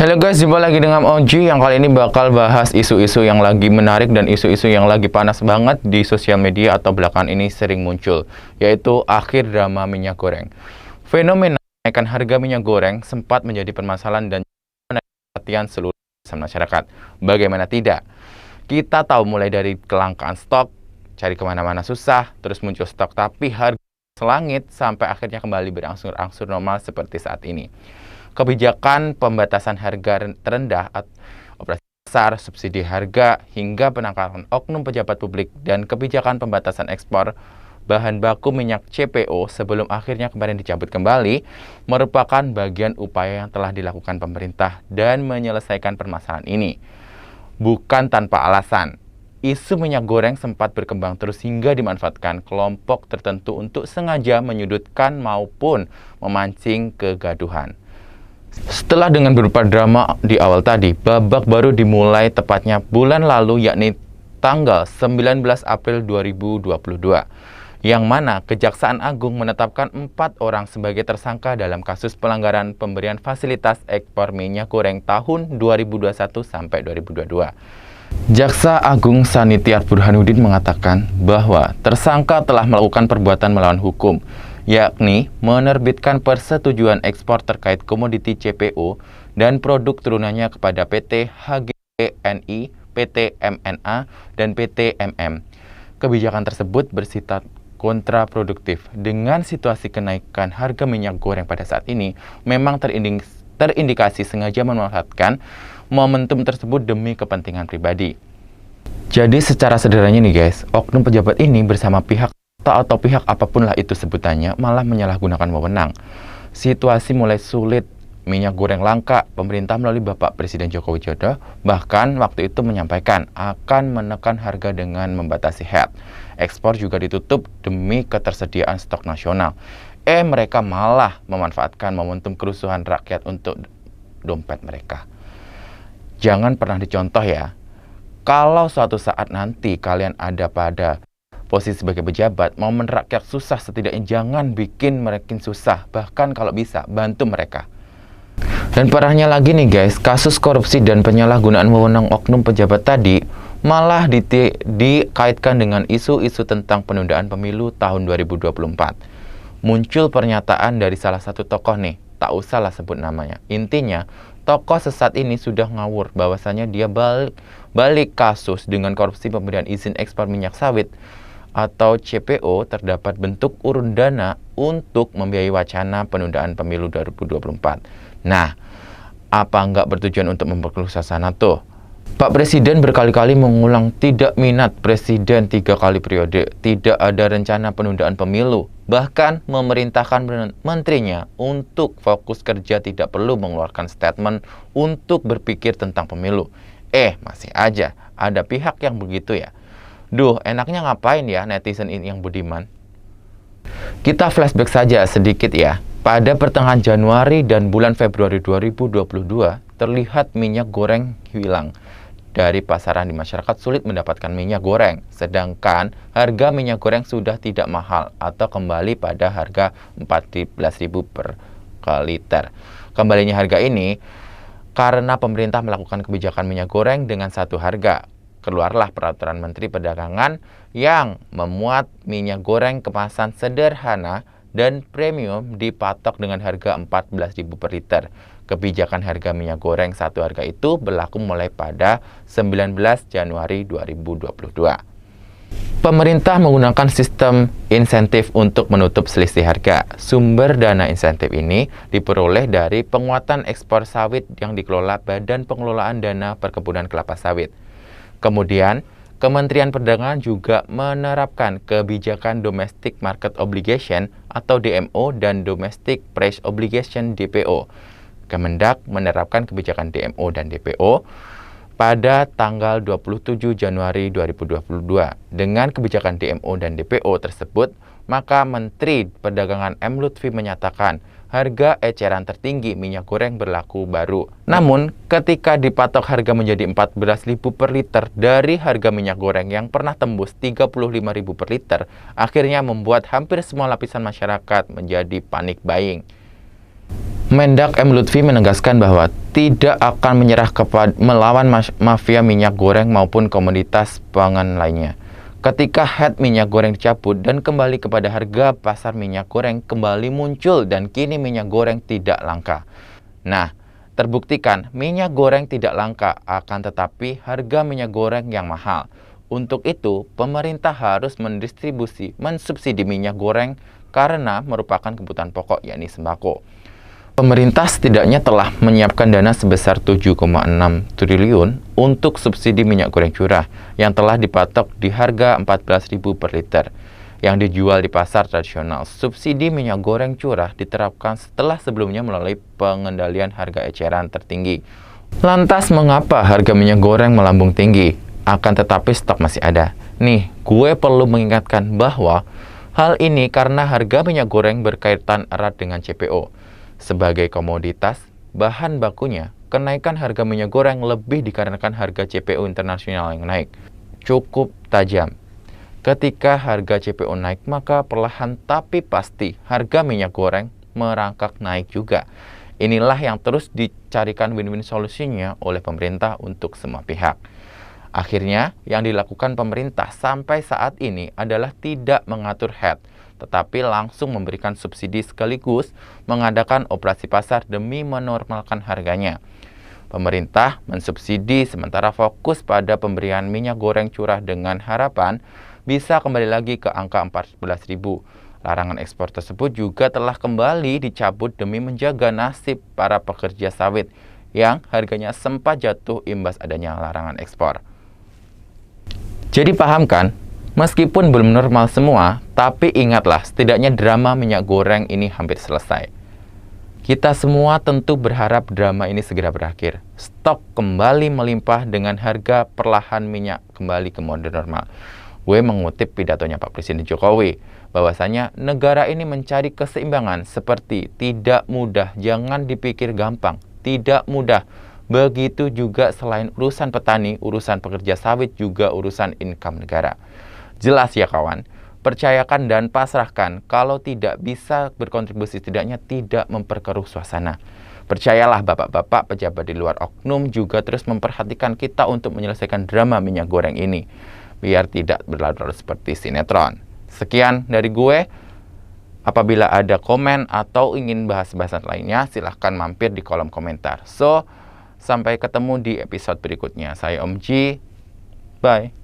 Halo guys, jumpa lagi dengan Oji yang kali ini bakal bahas isu-isu yang lagi menarik dan isu-isu yang lagi panas banget di sosial media atau belakangan ini sering muncul, yaitu akhir drama minyak goreng. Fenomena kenaikan harga minyak goreng sempat menjadi permasalahan dan menarik perhatian seluruh masyarakat. Bagaimana tidak? Kita tahu mulai dari kelangkaan stok, cari kemana-mana susah, terus muncul stok tapi harga selangit sampai akhirnya kembali berangsur-angsur normal seperti saat ini. Kebijakan pembatasan harga terendah, operasi pasar, subsidi harga, hingga penangkapan oknum pejabat publik dan kebijakan pembatasan ekspor bahan baku minyak CPO sebelum akhirnya kemarin dicabut kembali merupakan bagian upaya yang telah dilakukan pemerintah dan menyelesaikan permasalahan ini. Bukan tanpa alasan, isu minyak goreng sempat berkembang terus hingga dimanfaatkan kelompok tertentu untuk sengaja menyudutkan maupun memancing kegaduhan. Setelah dengan berupa drama di awal tadi, babak baru dimulai tepatnya bulan lalu, yakni tanggal 19 April 2022, yang mana Kejaksaan Agung menetapkan 4 orang sebagai tersangka dalam kasus pelanggaran pemberian fasilitas ekspor minyak goreng tahun 2021 sampai 2022. Jaksa Agung Sanitiar Burhanuddin mengatakan bahwa tersangka telah melakukan perbuatan melawan hukum, yakni menerbitkan persetujuan ekspor terkait komoditi CPO dan produk turunannya kepada PT HGNI, PT MNA, dan PT MM. Kebijakan tersebut bersifat kontraproduktif. Dengan situasi kenaikan harga minyak goreng pada saat ini, memang terindikasi sengaja memanfaatkan momentum tersebut demi kepentingan pribadi. Jadi secara sederhananya nih guys, oknum pejabat ini bersama pihak atau pihak apapun lah itu sebutannya malah menyalahgunakan wewenang. Situasi mulai sulit, minyak goreng langka, pemerintah melalui Bapak Presiden Joko Widodo bahkan waktu itu menyampaikan akan menekan harga dengan membatasi HET. Ekspor juga ditutup demi ketersediaan stok nasional. Mereka malah memanfaatkan momentum kerusuhan rakyat untuk dompet mereka. Jangan pernah dicontoh ya. Kalau suatu saat nanti kalian ada pada posisi sebagai pejabat, momen rakyat susah, setidaknya jangan bikin mereka susah. Bahkan kalau bisa, bantu mereka. Dan parahnya lagi nih guys, kasus korupsi dan penyalahgunaan wewenang oknum pejabat tadi malah dikaitkan dengan isu-isu tentang penundaan pemilu tahun 2024. Muncul pernyataan dari salah satu tokoh nih, tak usahlah sebut namanya. Intinya, tokoh sesat ini sudah ngawur bahwasanya dia balik kasus dengan korupsi pemberian izin ekspor minyak sawit atau CPO terdapat bentuk urun dana untuk membiayai wacana penundaan pemilu 2024. Nah, apa nggak bertujuan untuk memperkeruh suasana tuh? Pak Presiden berkali-kali mengulang tidak minat Presiden 3 kali periode, tidak ada rencana penundaan pemilu, bahkan memerintahkan menterinya untuk fokus kerja, tidak perlu mengeluarkan statement untuk berpikir tentang pemilu. Masih aja ada pihak yang begitu ya. Duh, enaknya ngapain ya netizen ini yang budiman? Kita flashback saja sedikit ya. Pada pertengahan Januari dan bulan Februari 2022, terlihat minyak goreng hilang dari pasaran, di masyarakat sulit mendapatkan minyak goreng. Sedangkan harga minyak goreng sudah tidak mahal atau kembali pada harga 14.000 per liter. Kembalinya harga ini karena pemerintah melakukan kebijakan minyak goreng dengan satu harga. Keluarlah peraturan Menteri Perdagangan yang memuat minyak goreng kemasan sederhana dan premium dipatok dengan harga 14.000 per liter. Kebijakan harga minyak goreng satu harga itu berlaku mulai pada 19 Januari 2022. Pemerintah menggunakan sistem insentif untuk menutup selisih harga. Sumber dana insentif ini diperoleh dari penguatan ekspor sawit yang dikelola Badan Pengelolaan Dana Perkebunan Kelapa Sawit. Kemudian, Kementerian Perdagangan juga menerapkan kebijakan Domestic Market Obligation atau DMO dan Domestic Price Obligation DPO. Kemendak menerapkan kebijakan DMO dan DPO pada tanggal 27 Januari 2022. Dengan kebijakan DMO dan DPO tersebut, maka Menteri Perdagangan M. Lutfi menyatakan harga eceran tertinggi minyak goreng berlaku baru. Namun, ketika dipatok harga menjadi 14.000 per liter dari harga minyak goreng yang pernah tembus 35.000 per liter, akhirnya membuat hampir semua lapisan masyarakat menjadi panik buying. Mendak M. Lutfi menegaskan bahwa tidak akan menyerah melawan mafia minyak goreng maupun komoditas pangan lainnya. Ketika head minyak goreng dicabut dan kembali kepada harga pasar minyak goreng kembali muncul dan kini minyak goreng tidak langka. Nah, terbuktikan minyak goreng tidak langka akan tetapi harga minyak goreng yang mahal. Untuk itu, pemerintah harus mensubsidi minyak goreng karena merupakan kebutuhan pokok yakni sembako. Pemerintah setidaknya telah menyiapkan dana sebesar 7,6 triliun untuk subsidi minyak goreng curah yang telah dipatok di harga 14.000 per liter yang dijual di pasar tradisional. Subsidi minyak goreng curah diterapkan setelah sebelumnya melalui pengendalian harga eceran tertinggi. Lantas mengapa harga minyak goreng melambung tinggi? Akan tetapi stok masih ada. Nih, gue perlu mengingatkan bahwa hal ini karena harga minyak goreng berkaitan erat dengan CPO. Sebagai komoditas, bahan bakunya, kenaikan harga minyak goreng lebih dikarenakan harga CPO internasional yang naik. Cukup tajam. Ketika harga CPO naik, maka perlahan tapi pasti harga minyak goreng merangkak naik juga. Inilah yang terus dicarikan win-win solusinya oleh pemerintah untuk semua pihak. Akhirnya, yang dilakukan pemerintah sampai saat ini adalah tidak mengatur head, tetapi langsung memberikan subsidi sekaligus mengadakan operasi pasar demi menormalkan harganya. Pemerintah mensubsidi sementara fokus pada pemberian minyak goreng curah dengan harapan bisa kembali lagi ke angka 14.000. Larangan ekspor tersebut juga telah kembali dicabut demi menjaga nasib para pekerja sawit yang harganya sempat jatuh imbas adanya larangan ekspor. Jadi paham kan? Meskipun belum normal semua, tapi ingatlah setidaknya drama minyak goreng ini hampir selesai. Kita semua tentu berharap drama ini segera berakhir. Stok kembali melimpah dengan harga perlahan minyak kembali ke mode normal. Gue mengutip pidatonya Pak Presiden Jokowi, bahwasanya negara ini mencari keseimbangan seperti tidak mudah, jangan dipikir gampang, tidak mudah. Begitu juga selain urusan petani, urusan pekerja sawit juga urusan income negara. Jelas ya kawan, percayakan dan pasrahkan kalau tidak bisa berkontribusi setidaknya tidak memperkeruh suasana. Percayalah bapak-bapak pejabat di luar oknum juga terus memperhatikan kita untuk menyelesaikan drama minyak goreng ini. Biar tidak berlarut-larut seperti sinetron. Sekian dari gue. Apabila ada komen atau ingin bahas bahasan lainnya, silahkan mampir di kolom komentar. Sampai ketemu di episode berikutnya. Saya Om Ji. Bye.